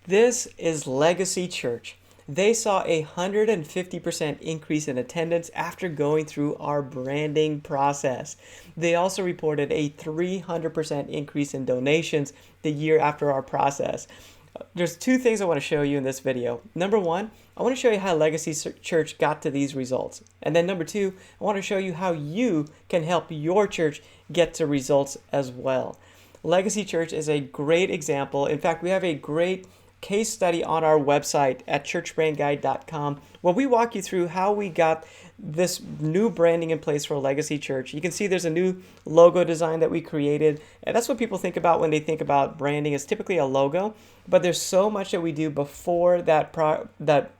This is Legacy Church. They saw a 150% increase in attendance after going through our branding process. They also reported a 300% increase in donations the year after our process. There's two things I want to show you in this video. Number one, I want to show you how Legacy Church got to these results. And then number two, I want to show you how you can help your church get to results as well. Legacy Church is a great example. In fact, we have a great case study on our website at churchbrandguide.com where we walk you through how we got this new branding in place for Legacy Church. You can see there's a new logo design that we created, and that's what people think about when they think about branding. It's typically a logo, but there's so much that we do before that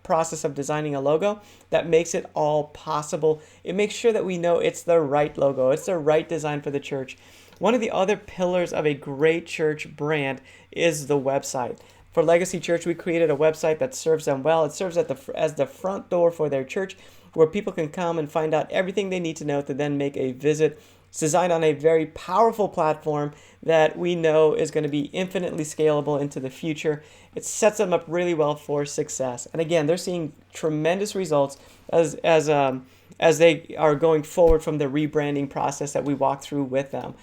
process of designing a logo that makes it all possible. It makes sure that we know it's the right logo, it's the right design for the church. One of the other pillars of a great church brand is the website. For Legacy Church, we created a website that serves them well. It serves as the front door for their church where people can come and find out everything they need to know to then make a visit. It's designed on a very powerful platform that we know is going to be infinitely scalable into the future. It sets them up really well for success. And again, they're seeing tremendous results as they are going forward from the rebranding process that we walked through with them.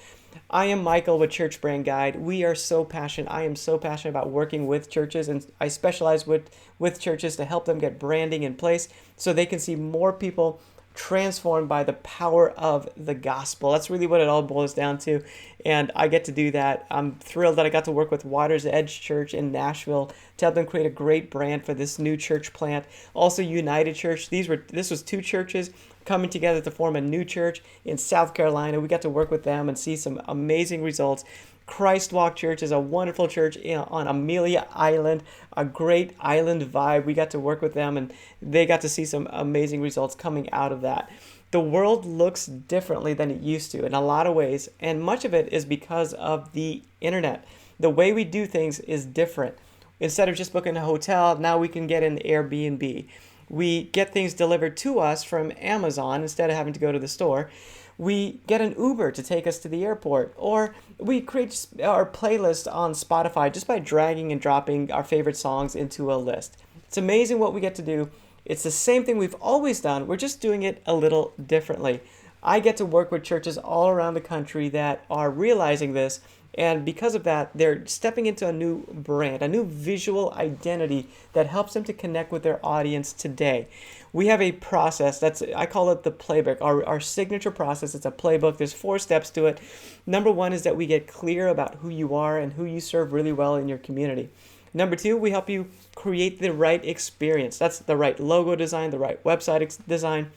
I am Michael with Church Brand Guide. We are so passionate. I am so passionate about working with churches, and I specialize with churches to help them get branding in place so they can see more people transformed by the power of the gospel. That's really what it all boils down to, and I get to do that. I'm thrilled that I got to work with Water's Edge Church in Nashville to help them create a great brand for this new church plant. Also United Church. This was two churches coming together to form a new church in South Carolina. We got to work with them and see some amazing results. Christ Walk Church is a wonderful church on Amelia Island, a great island vibe. We got to work with them and they got to see some amazing results coming out of that. The world looks differently than it used to in a lot of ways, and much of it is because of the internet. The way we do things is different. Instead of just booking a hotel, now we can get an Airbnb. We get things delivered to us from Amazon instead of having to go to the store. We get an Uber to take us to the airport, or we create our playlist on Spotify just by dragging and dropping our favorite songs into a list. It's amazing what we get to do. It's the same thing we've always done. We're just doing it a little differently. I get to work with churches all around the country that are realizing this, and because of that, they're stepping into a new brand, a new visual identity that helps them to connect with their audience today. We have a process I call it the playbook, our signature process. It's a playbook. There's 4 steps to it. Number 1 is that we get clear about who you are and who you serve really well in your community. Number 2, we help you create the right experience. That's the right logo design, the right website design,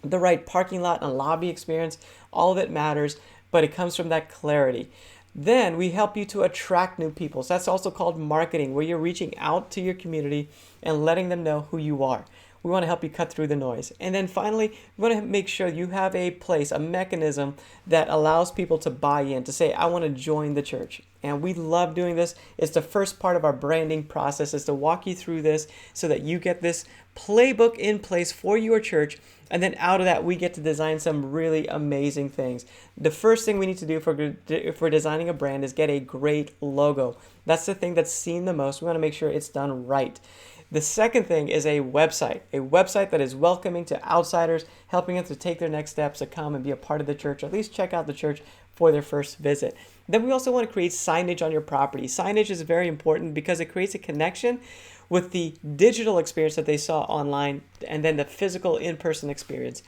the right parking lot and lobby experience. All of it matters, but it comes from that clarity. Then we help you to attract new people. So that's also called marketing, where you're reaching out to your community and letting them know who you are. We want to help you cut through the noise. And then finally, we want to make sure you have a place, a mechanism that allows people to buy in, to say, I want to join the church. And we love doing this. It's the first part of our branding process, is to walk you through this so that you get this playbook in place for your church. And then out of that, we get to design some really amazing things. The first thing we need to do for designing a brand is get a great logo. That's the thing that's seen the most. We want to make sure it's done right. The second thing is a website that is welcoming to outsiders, helping them to take their next steps to come and be a part of the church, or at least check out the church for their first visit. Then we also want to create signage on your property. Signage is very important because it creates a connection with the digital experience that they saw online and then the physical in-person experience.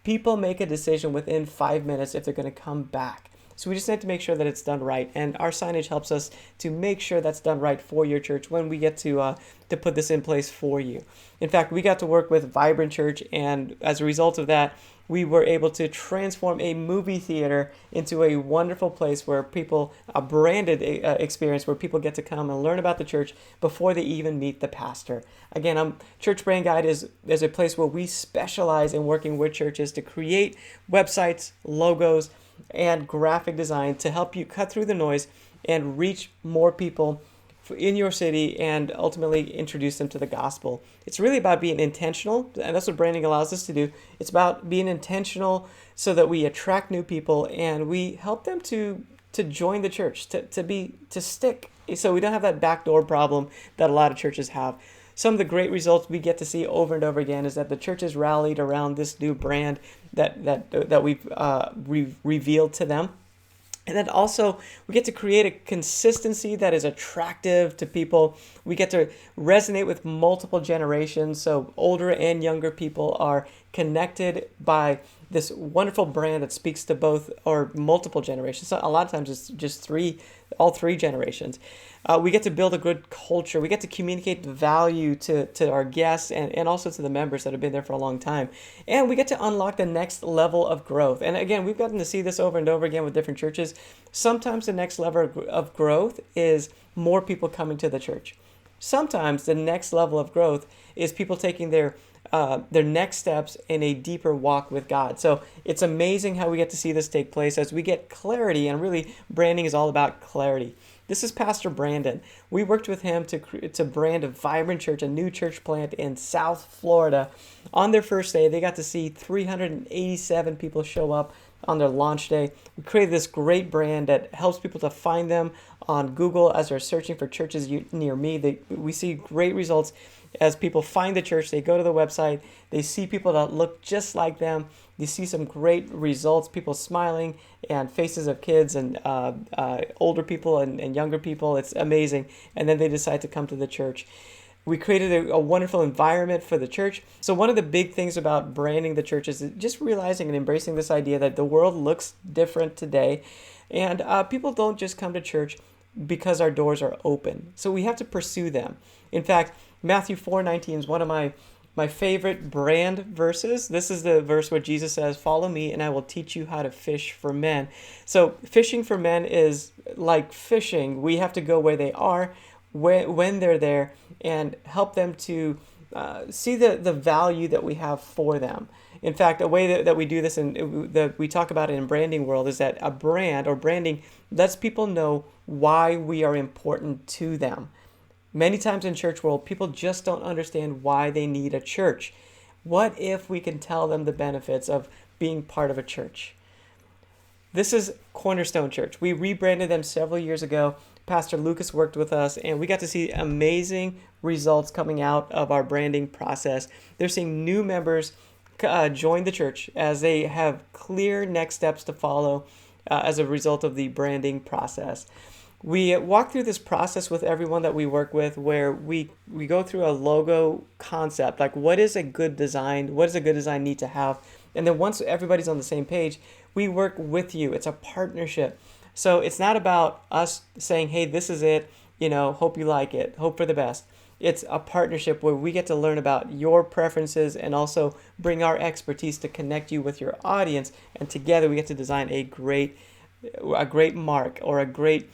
People make a decision within 5 minutes if they're going to come back. So we just need to make sure that it's done right, and our signage helps us to make sure that's done right for your church when we get to put this in place for you. In fact, we got to work with Vibrant Church, and as a result of that, we were able to transform a movie theater into a wonderful place where a branded experience where people get to come and learn about the church before they even meet the pastor. Again, Church Brand Guide is a place where we specialize in working with churches to create websites, logos, and graphic design to help you cut through the noise and reach more people in your city and ultimately introduce them to the gospel. It's really about being intentional, and that's what branding allows us to do. It's about being intentional so that we attract new people and we help them to to join the church, to stick, so we don't have that backdoor problem that a lot of churches have. Some of the great results we get to see over and over again is that the churches rallied around this new brand that we've revealed to them. And then also, we get to create a consistency that is attractive to people. We get to resonate with multiple generations. So older and younger people are connected by this wonderful brand that speaks to both or multiple generations. So a lot of times it's just all three generations. We get to build a good culture. We get to communicate value to our guests and also to the members that have been there for a long time. And we get to unlock the next level of growth. And again, we've gotten to see this over and over again with different churches. Sometimes the next level of growth is more people coming to the church. Sometimes the next level of growth is people taking their next steps in a deeper walk with God. So it's amazing how we get to see this take place as we get clarity, and really branding is all about clarity. This is Pastor Brandon. We worked with him to brand a vibrant church, a new church plant in South Florida. On their first day, they got to see 387 people show up on their launch day. We created this great brand that helps people to find them on Google as they're searching for churches near me. We see great results as people find the church. They go to the website, they see people that look just like them. You see some great results, people smiling and faces of kids and older people and younger people. It's amazing. And then they decide to come to the church. We created a wonderful environment for the church. So one of the big things about branding the church is just realizing and embracing this idea that the world looks different today. And people don't just come to church because our doors are open. So we have to pursue them. In fact, Matthew 4:19 is one of my favorite brand verses. This is the verse where Jesus says, "Follow me and I will teach you how to fish for men." So fishing for men is like fishing. We have to go where they are, when they're there, and help them to see the value that we have for them. In fact, a way that we do this and that we talk about it in branding world is that a brand or branding lets people know why we are important to them. Many times in church world, people just don't understand why they need a church. What if we can tell them the benefits of being part of a church? This is Cornerstone Church. We rebranded them several years ago. Pastor Lucas worked with us, and we got to see amazing results coming out of our branding process. They're seeing new members join the church as they have clear next steps to follow as a result of the branding process. We walk through this process with everyone that we work with, where we go through a logo concept, like what is a good design? What does a good design need to have? And then once everybody's on the same page, we work with you. It's a partnership. So it's not about us saying, hey, this is it, hope you like it, hope for the best. It's a partnership where we get to learn about your preferences and also bring our expertise to connect you with your audience. And together we get to design a great mark or a great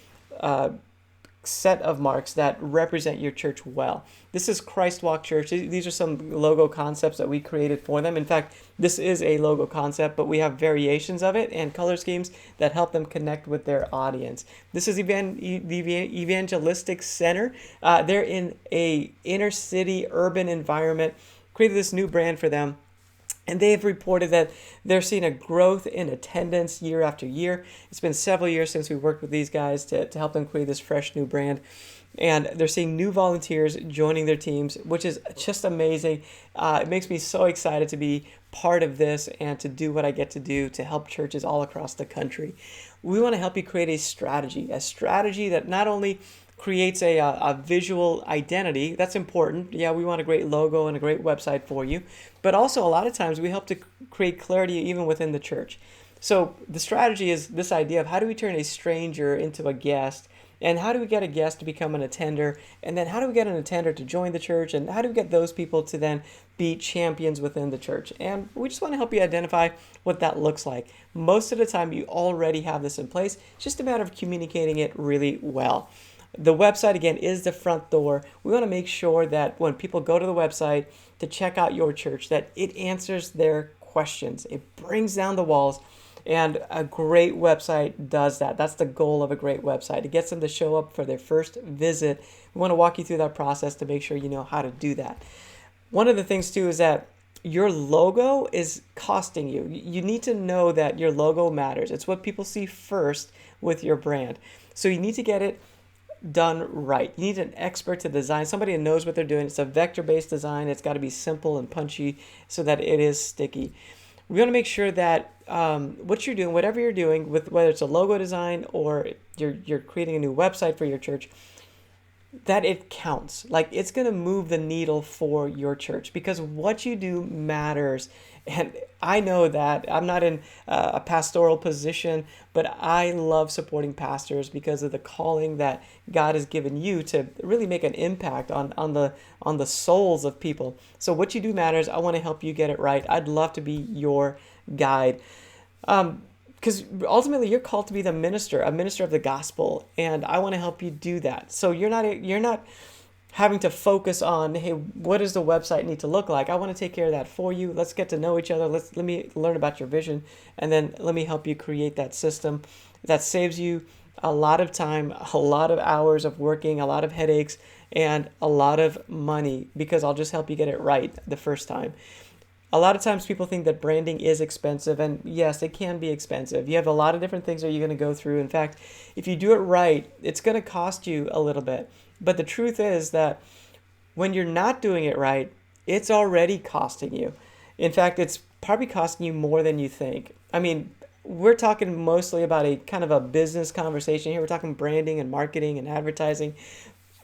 set of marks that represent your church well. This is Christ Walk Church. These are some logo concepts that we created for them. In fact, this is a logo concept, but we have variations of it and color schemes that help them connect with their audience. This is the Evangelistic Center. They're in a inner city urban environment. Created this new brand for them. And they've reported that they're seeing a growth in attendance year after year. It's been several years since we worked with these guys to help them create this fresh new brand. And they're seeing new volunteers joining their teams, which is just amazing. It makes me so excited to be part of this and to do what I get to do to help churches all across the country. We want to help you create a strategy that not only creates a visual identity. That's important. Yeah, we want a great logo and a great website for you. But also a lot of times we help to create clarity even within the church. So the strategy is this idea of how do we turn a stranger into a guest, and how do we get a guest to become an attender, and then how do we get an attender to join the church, and how do we get those people to then be champions within the church. And we just want to help you identify what that looks like. Most of the time you already have this in place. It's just a matter of communicating it really well. The website, again, is the front door. We want to make sure that when people go to the website to check out your church, that it answers their questions. It brings down the walls, and a great website does that. That's the goal of a great website. It gets them to show up for their first visit. We want to walk you through that process to make sure you know how to do that. One of the things, too, is that your logo is costing you. You need to know that your logo matters. It's what people see first with your brand. So you need to get it done right. You need an expert to design, somebody who knows what they're doing. It's a vector-based design. It's got to be simple and punchy so that it is sticky. We want to make sure that what you're doing, whatever you're doing, with whether it's a logo design or you're creating a new website for your church, that it counts. Like, it's going to move the needle for your church because what you do matters. And I know that I'm not in a pastoral position, but I love supporting pastors because of the calling that God has given you to really make an impact on the souls of people. So what you do matters. I want to help you get it right. I'd love to be your guide. Because ultimately you're called to be a minister of the gospel, and I want to help you do that. So you're not having to focus on, hey, what does the website need to look like? I want to take care of that for you. Let's get to know each other. Let me learn about your vision, and then let me help you create that system that saves you a lot of time, a lot of hours of working, a lot of headaches, and a lot of money, because I'll just help you get it right the first time. A lot of times people think that branding is expensive, and yes, it can be expensive. You have a lot of different things that you're going to go through. In fact, if you do it right, it's going to cost you a little bit. But the truth is that when you're not doing it right, it's already costing you. In fact, it's probably costing you more than you think. I mean, we're talking mostly about a kind of a business conversation here. We're talking branding and marketing and advertising.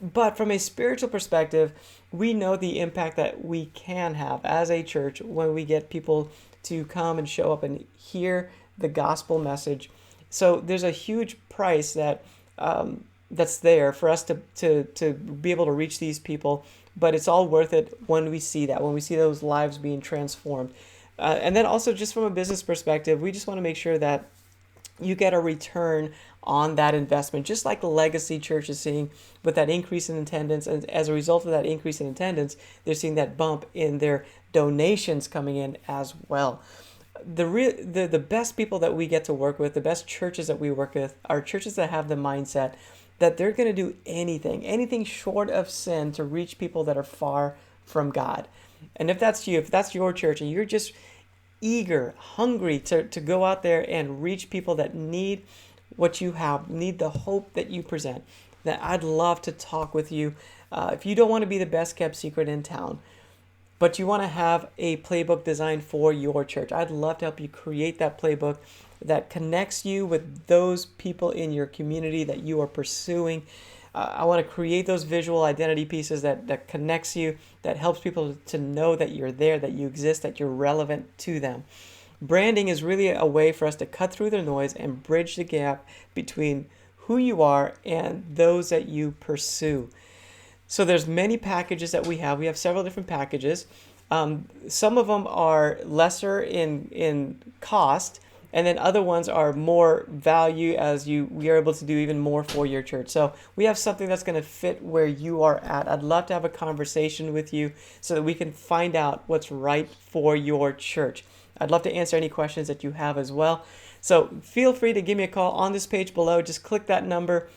But from a spiritual perspective, we know the impact that we can have as a church when we get people to come and show up and hear the gospel message. So there's a huge price that's there for us to be able to reach these people, but it's all worth it when we see those lives being transformed. And then also, just from a business perspective, we just want to make sure that you get a return on that investment, just like the Legacy Church is seeing with that increase in attendance. And as a result of that increase in attendance, they're seeing that bump in their donations coming in as well. The best people that we get to work with, the best churches that we work with, are churches that have the mindset that they're going to do anything short of sin to reach people that are far from God. And if that's you, if that's your church, and you're just eager, hungry to go out there and reach people that need what you have, need the hope that you present, that I'd love to talk with you. If you don't want to be the best kept secret in town, but you want to have a playbook designed for your church, I'd love to help you create that playbook that connects you with those people in your community that you are pursuing. I want to create those visual identity pieces that connects you, that helps people to know that you're there, that you exist, that you're relevant to them. Branding is really a way for us to cut through the noise and bridge the gap between who you are and those that you pursue. So there's many packages that we have. We have several different packages. Some of them are lesser in cost, and then other ones are more value as we are able to do even more for your church. So we have something that's going to fit where you are at. I'd love to have a conversation with you so that we can find out what's right for your church. I'd love to answer any questions that you have as well. So feel free to give me a call on this page below. Just click that number,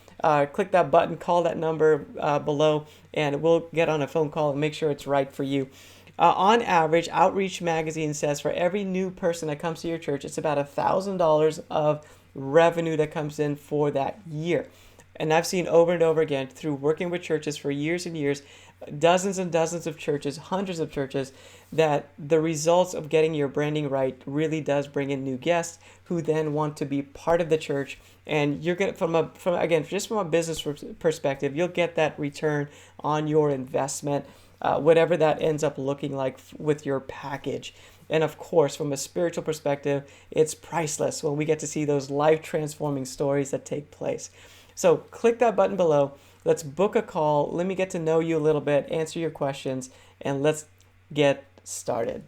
click that button, call that number below, and we'll get on a phone call and make sure it's right for you. On average, Outreach Magazine says for every new person that comes to your church, it's about $1,000 of revenue that comes in for that year. And I've seen over and over again through working with churches for years and years, dozens and dozens of churches, hundreds of churches, that the results of getting your branding right really does bring in new guests who then want to be part of the church. And you're going to, from a business perspective, you'll get that return on your investment, whatever that ends up looking like with your package. And of course, from a spiritual perspective, it's priceless when we get to see those life-transforming stories that take place. So click that button below. Let's book a call. Let me get to know you a little bit, answer your questions, and let's get started.